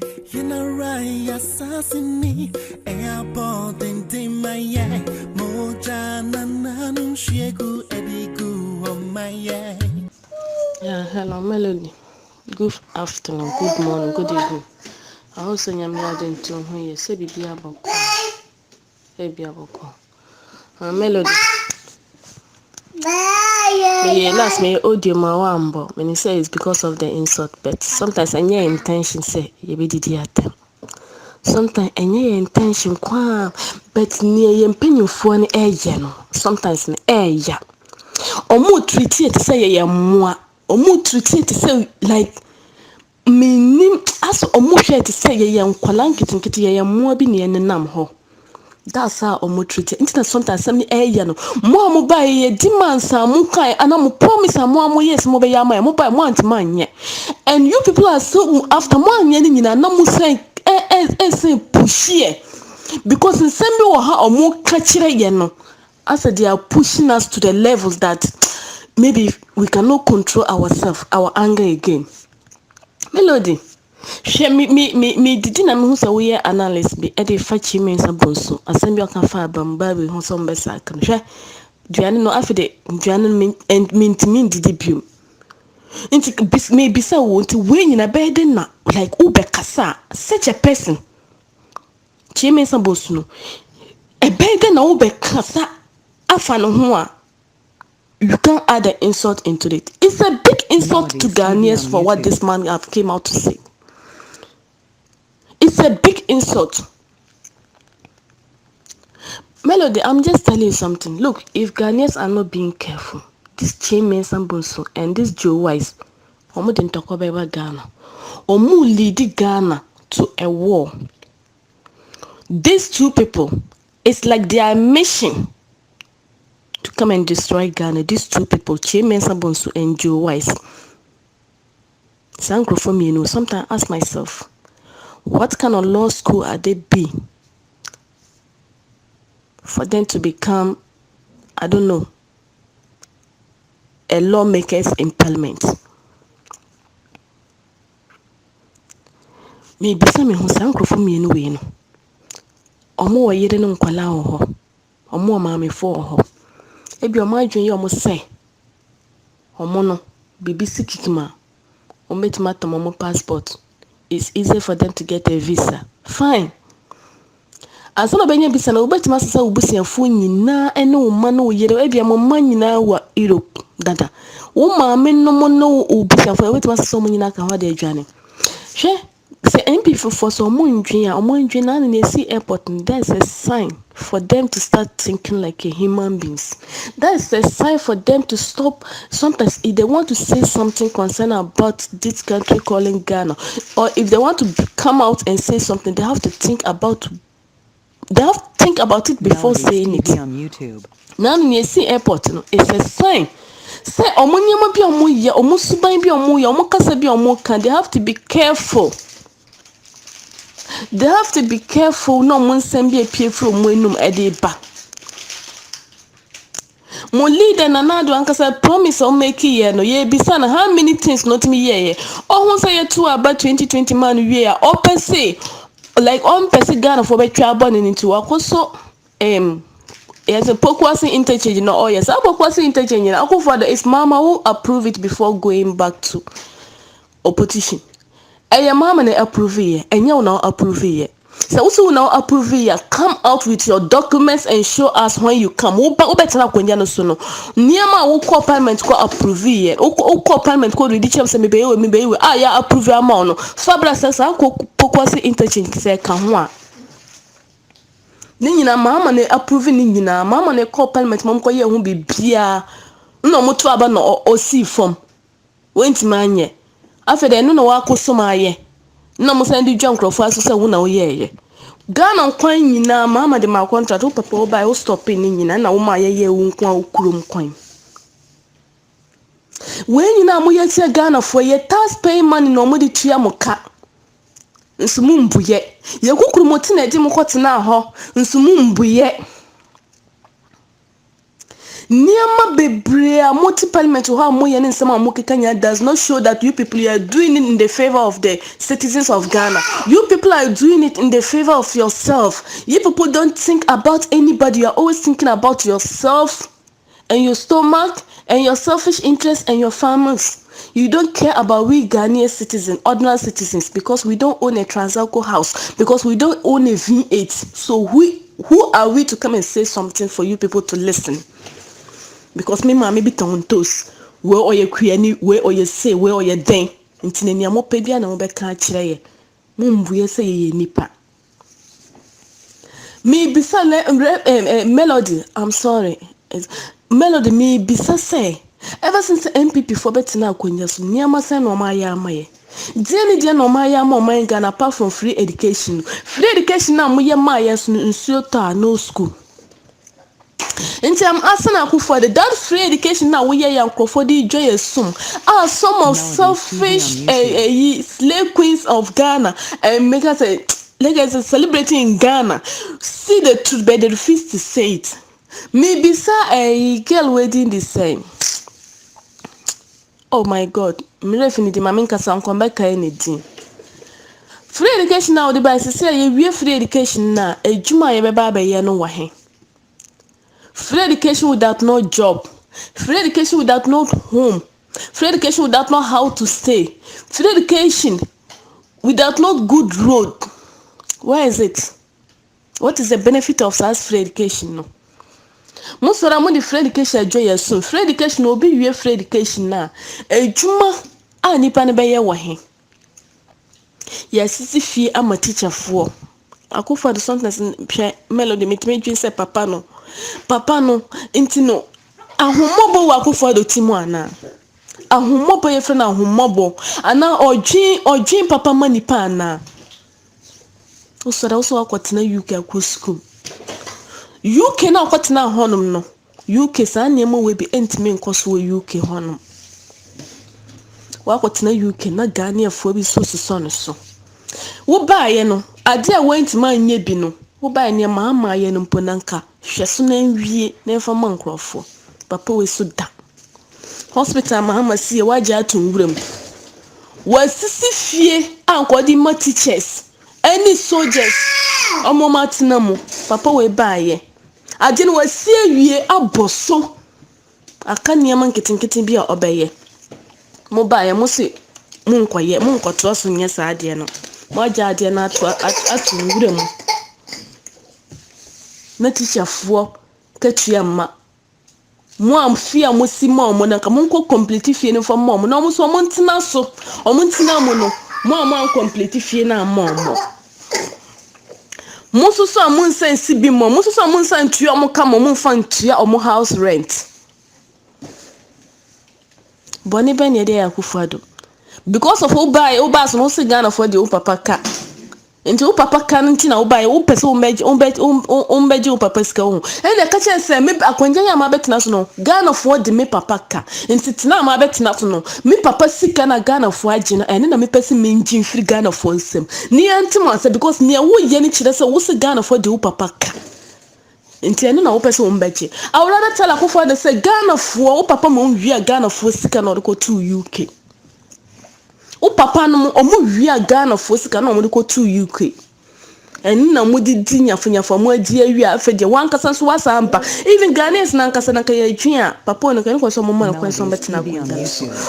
You know right, assassin me. Airport and my eye. Moja nananu shegu edigu on my eye. Yeah, hello, Melody. Good afternoon, good morning, good evening. I also am reading to who you say, Baby Aboko. Baby Aboko. Melody. Yeah, last me audio my wambo. When he say it's because of the insult, but sometimes I need intention say, you be the attempt. Sometimes I need intention, but near your penny for an air, sometimes an air. Or more treat it to say, yeah, more. Or more treat it to say, like, meaning as omo hwe te say ye nkwala nketenkete ye mo bi ne nenam ho. That's how omo treat it. Internet sometimes some eh no mo buy ye demands am kan ana mo promise am mo yes mo be ya mo buy mo antman. And you people are so after mo anya ni nyina na mo say say push here because in some way ha omo ka kire ye no as they are pushing us to the levels that maybe we cannot control ourselves, our anger again. Melody, she me didi na me hu se we analyst bi e dey fa chi me nsa bonso asem bi o kan fa bamba bi hu so mbesa kan hwe duane no afide duane no me ntimi didi biom nti me bisa wo nti we nyina be de na like ube kasa such a person chi me nsa bonso no e be de na ube kasa afa no ho a you can't add an insult into it. It's a big insult to Ghanaians for what this man have came out to say. It's a big insult. Melody, I'm just telling you something. Look, if Ghanaians are not being careful, this Chime Sambunso and this Joe Wise, Omo didn't talk about Ghana. Omo lead Ghana to a war. These two people, it's like their mission to come and destroy Ghana. These two people, Chime Sambunso and Joe Wise. Sankro for me, sometimes I ask myself, what kind of law school are they be for them to become, I don't know, a lawmakers in parliament? Me bisa me ho san krofo mienu we no. Omo wo yire no nkwala ho. Omo maame fo ho. Ebi omo adwen ye omo say. Omo no bibi sikikima. Omo betima tam omo passport. It's easy for them to get a visa. Fine. Asana benya bisa na obetima sesa obusiafo nyina ene wo ma no yire ebi omo ma nyina wa Europe dada. Wo maame no mo no obusiafo obetima sesa omo nyina ka ho de adwane. Hwe say MP for some na see airport, that's a sign for them to start thinking like a human beings. That's a sign for them to stop. Sometimes if they want to say something concerning about this country calling Ghana, or if they want to come out and say something, they have to think about it before saying it. On YouTube. Now you see airport, it's a sign. Say omo nyama bi omo ye, omo suban bi omo ye, omo kasa bi omo kan, they have to be careful. They have to be careful. No one send be a peer from wenum edeba. Mo leader na nado ankasa promise on make ye no ye bisana how many things not me ye. Oh won say two about 2020 man we are open say like on person Ghana for be twa into akoso yes a pokwasi interchange no oh yes a pokwasi interchange na akofo is mama who approve it before going back to opposition. Your mama na approve ye, and you now approve ye. So also now approve ye, come out with your documents and show us when you come. Who better na kwenye no sono. Niyama who call parliament ko approve ye. Who call parliament ko ready chef se me be we. Ah ya approve ya ma no. Fabra says ko pokwasi interchange se ka ho a. Ni nyina mama na approve ni nyina. Mama na call parliament mom ko ye ho bibia. No moto aba no o see form. Wenti manye. After no wakosoma ye na mo send John Crawford so say wo na wo ye Ghana kwan nyina mama de ma contract wo papa wo buy wo stop ni nyina na wo ma ye wo nkwa wo kurom kwan we nyina mo ye tie Ghana for ye tax pay money no mo de tua mo ka nsumu mbuye ye kukuru mo tina di mo kwotena ho nsumu mbuye Niama bebre multi parliament how mo yen nsema mo kekanya does not show that you people are doing it in the favor of the citizens of Ghana. You people are doing it in the favor of yourself. You people don't think about anybody. You are always thinking about yourself and your stomach and your selfish interests and your farmers. You don't care about we Ghanaian citizens, ordinary citizens, because we don't own a Transalco house, because we don't own a V8. So who are we to come and say something for you people to listen? Because me ma be tontos where or ye creani where or ye say where or ye den nti na mo pedia na mo be ka kire ye mo mbuye say ye nipa me bisa Melody, I'm sorry, Melody, me bisa say ever since MPP for betina akonya so niama say no ma ya amaye dia no ma ya ma man Ghana apart from free education na mo ye ma yes nsuo ta no school. And I'm asking for the that free education now we are for the joyous sum are some of selfish slave queens of Ghana and make us a legacy celebrating in Ghana. See the truth, but they refuse to say it. Maybe a girl waiting the same. Oh my God, me definitely my main casa come back anything. Free education now the by say we free education now a juma ye baba ye no wahe. Free education without no job, free education without no home, free education without no how to stay, free education without no good road. Where is it? What is the benefit of such free education? No. Most of them the free education enjoy soon. Free education will be your free education now. A juma a nipa ne beye wahe. Yes, sisi fie ama teacher for. Ako for the sentence Melody me dream say papa no inti no ahomobo wa akufo do timu ana ahomobo ye friend ahomobo ana odwin papa mani pa ana so akotena UK akọ school UK na akotena honum no UK sa na emo we bi entime nkoso UK honum wa akotena UK na Ghana afọ bi so no wo baaye no ade a wantima anye bi no wo baaye ne ma ye no mponanka hweso na nwie na mfama nkrofo papa we so da hospital mahama sie waje atunwuram wasisi fie ankodi ma teachers any soldiers omo matina mu papa we baaye ade no wasie wie aboso aka niam nketenkete bi a obeye mo baaye mo se mo nkoto so nye sa ade no mo ja ade na atunwuram na teacher fo katua ma mo amfia mo si ma mo na ka mo nko complete fie no for mo na mo so mo ntina so o mo ntina mo no mo complete fie na mo so mo nsan si bi mo so mo nsan tua mo ka mo fan tua o mo house rent boni ben ye dey akufado because of oba so no se Ghana for the papa ka nti o papa ka ntina oba ye o pese o mbeje o papa ska ho e na ka chense me akwanja ya ma betina so no Ghana for the me papa ka nti tina ma betina so no me papa sika na Ghana for agina ene na me pese me njin free Ghana for nsem ni antima say because ne wo ye ni kire say wo se Ghana for the o papa ka nti ene na wo pese o mbeje I would rather tell akufo de say Ghana for o papa mo wi Ghana for sika na go to UK o papa no omo wi Ghana for sika na omo go to UK and na mo di nyafo mo adi awi afa de wan kasa so wasa ampa even Ghanaians na nkasa na kaya twia papa no kan ko so mo ma ko so betina ko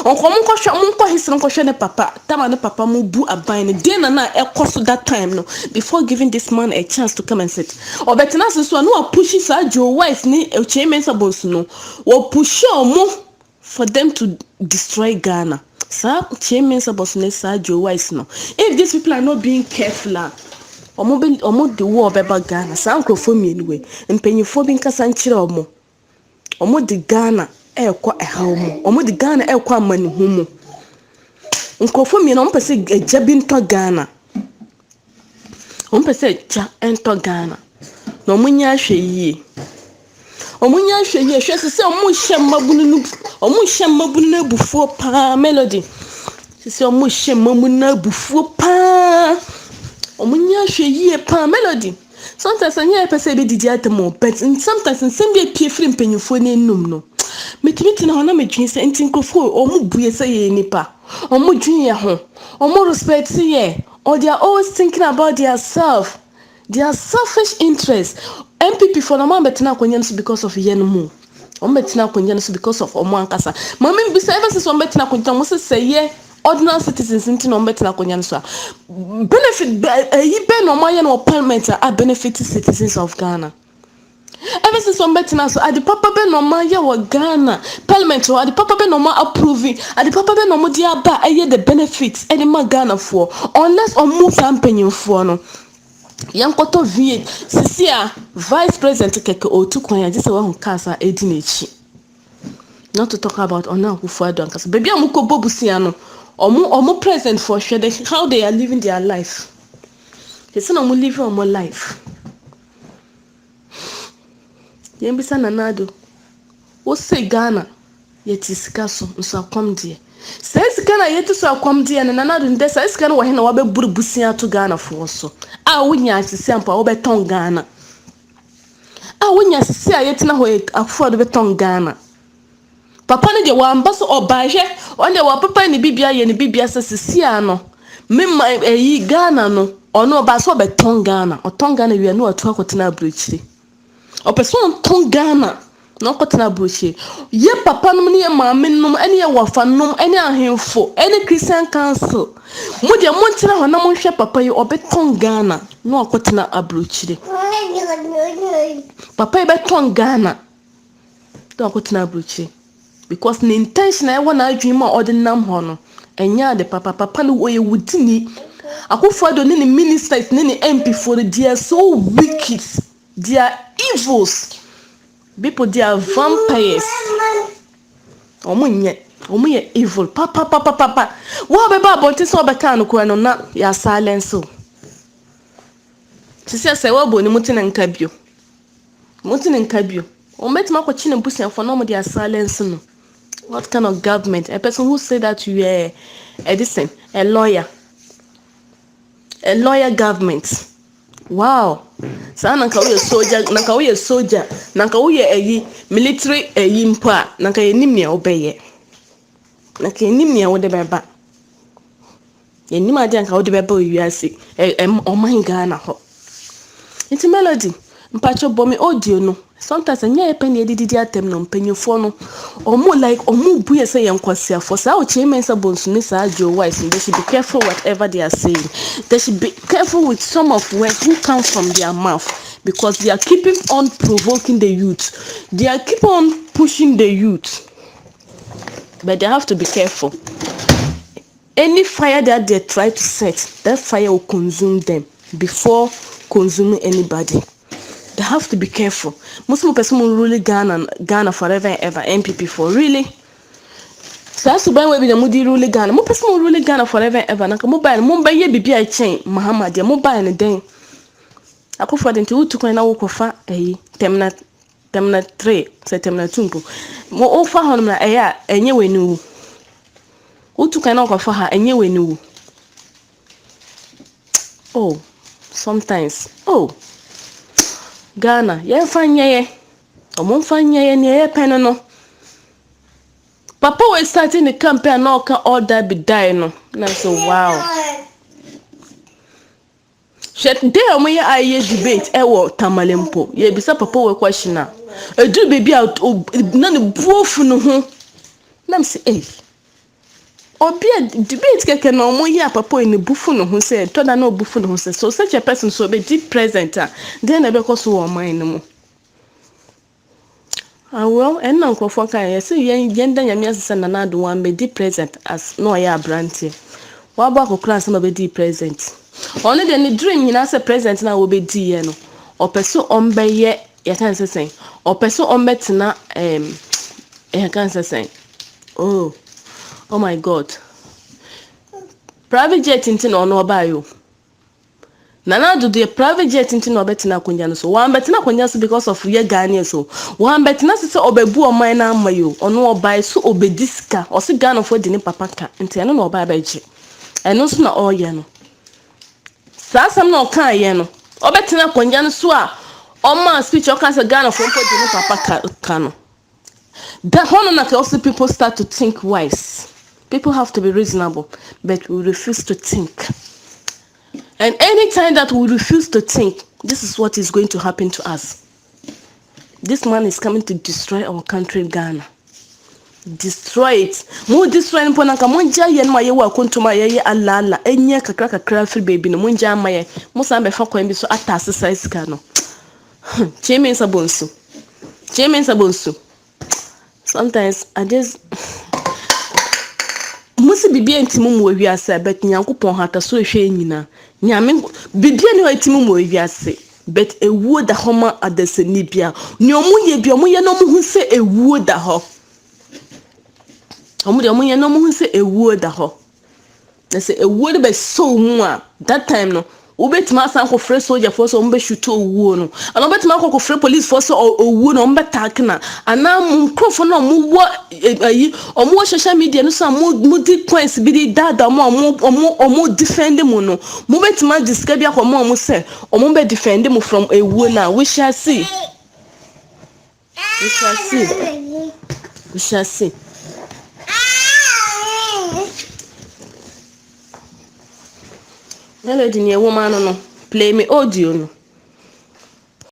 onko mo ko hisro ko hwe ne papa tama ne papa mo bu aban ne de na ekoso that time no before giving this man a chance to come and sit o betina so no push sa Joe wife ni chairman sabos no wo push mo for them to destroy Ghana. Sa chairman sabos ne sa Joe wife no if these people are not being careful omo de wo beba Ghana sa nkrofo mi anyway mpanyifo bi nkasa nkire omo de Ghana ekwa ehaw mu omo de Ghana ekwa amani hu mu nkrofo mi na omo pese eja bi nto Ghana omo pese eja ento Ghana na omo nya hwe yie hwe sese omo hye mabunu na bufuo pa Melody sese omo hye mabunu na bufuo pa omunya hwe yie pa Melody Sometimes I hear a person be didi more, but sometimes in some be pay free pennyfo no. Me to meet in a honor me dreams and think of or mu buye say nipa, or mu junior home, or more respect say, or they are always thinking about themselves, their selfish interests. MPP for the man betina kwenyansu because of yenmu. Or betina kwenyansu because of omankasa. Mammy be ever since one betina kwenyansu say, yeah. Ordinary citizens into no better benefit ye ben no my no parliament are benefiting citizens of Ghana. Ever since one better so at the papa ben no my Ghana parliament or at the papa ben no approving at the papa ben no dia ba the benefits any man Ghana for unless or move campaign for no. Young Koto V Cecilia Vice President Keke Otukwanya just one casa 18 not to talk about Ona Akufo-Addo and baby amuko bobusiano omo present for sure how they are living their life. They say omo living omo life. Yembisa nanado. O say Ghana yet is kaso nso akom die. Say Ghana yet so akom die na nanado nde say Ghana wo he na wo be buru busia to Ghana for so. A wonya asese ampa wo beton Ghana. A wonya asese ayet na ho Akufo-Addo beton Ghana. Papa ne de wa ambaso obaje onde wa papa ne bibia ye ne bibia sesisia no memma eyi Ghana no ono obaso beton Ghana oton Ghana wi no atu akotena abrochire opeson ton Ghana no akotena abrochire ye papa no ne ye maame no ene ye wafa no ene ahemfo ene Christian Council mu de mo ntira ho na mo hwe papa ye obeton Ghana no akotena abrochire papa ye beton Ghana to akotena abrochire because the intention I want to dream or the nam hono and ya the papa no way wudini Akufo-Addo ni ministers ni MP for they are so wicked, they are evils, people they are vampires. Omo evil papa what be about this obeka no kwa no na ya silence so sisi say we bo ni mutina nkabio o metima ko chine busia for no mo dia silence no. What kind of government? A person who said that you are a lawyer government. Wow. So nanka we soldier, nanka we a military mpa, nanka ye nimnia obeye. Nanka ye nimnia wo de beba. Ye nima de nanka wo de beba wiase. O man Ghana ho. It's melody. Mpacho bomi audio no. Sometimes anya penny didi atem no mpanyefo no omo like omo buye say yankwase for say o chairman say bonsu ni say ajo wise they should be careful whatever they are saying. They should be careful with some of words who come from their mouth because they are keeping on provoking the youth. They are keep on pushing the youth. But they have to be careful. Any fire that they try to set, that fire will consume them before consuming anybody. They have to be careful. Most people really Ghana forever and ever. MPP for really. So that's why we be the moody really Ghana. Most people really Ghana forever and ever. Naka mobile ye bibi I chain Muhammad ya mobile ne den. Akufo-Addo nti utukwa na wokofa temna 3 se temna 2 mo ofa hono na enye weni wu. Utukwa na wokofa ha enye weni wu. Oh, sometimes. Oh. Ghana, ye fanyeye. Omo fanyeye ni ye pen no. Papa was starting the campaign no can all that be die no. Na so wow. Shet dey omo ye aye debate e wo Tamalempo. Ye bisa papa we question na. Edu baby out na ne buofu no ho. Na me say obi debate keke na omo ye papa ni bufu no ho say to da na bufu no ho say so such a person so be deep present then e be ko so wo man no mo. Well, and Uncle Foka, say yenda yamia sanana do one be deep present as no ya branty. What about class no be deep present? Only the dream he say present now will be D no. Or pursue on be ye can say or pursue on betina can say oh my God. Private jet into no buy you. Nana do the private jet into no betina kunya so one betina kunya so because of ye Ghana so one betina say obebu o man na mayo ono obai so obediska o se Ghana for di ni papa ka nti no obai ba ji eno so na o ye no sa sam na o kan ye no Obetina konyan so a oma speech o kan say Ghana for mpo de no papa ka no. That one na also people start to think wise. People have to be reasonable, but we refuse to think. And anytime that we refuse to think, this is what is going to happen to us. This man is coming to destroy our country, Ghana. Destroy it. Mo destroy ni pona ka mo nja ye no ye wa kontuma ye alala enye kakra free baby no mo nja amaye mo san be fa kwan bi so atase size ka no. Cheme sabonsu. Sometimes I just musi bibia ntimu mu wiase bet nyankopon hata so ehwe nyina nyame bibia ne atimu mu wiase bet ewuo da homa adasani bia ne omu ye no mu hu se ewuo da ho omu ye no mu hu se ewuo da ho na se ewuo de be so mu a that time no ubetima san ko free soldier for so mbe shoot owuo no ana ubetima ko free police for so owuo no mbe tak na ana mu krofo no mu wo ayi omu social media no so mu di points bi di dada omu defend mu no mu betima describe ya ko mu say omu be defend mu from owuo na we shall see. Melody ni woman no play me audio no.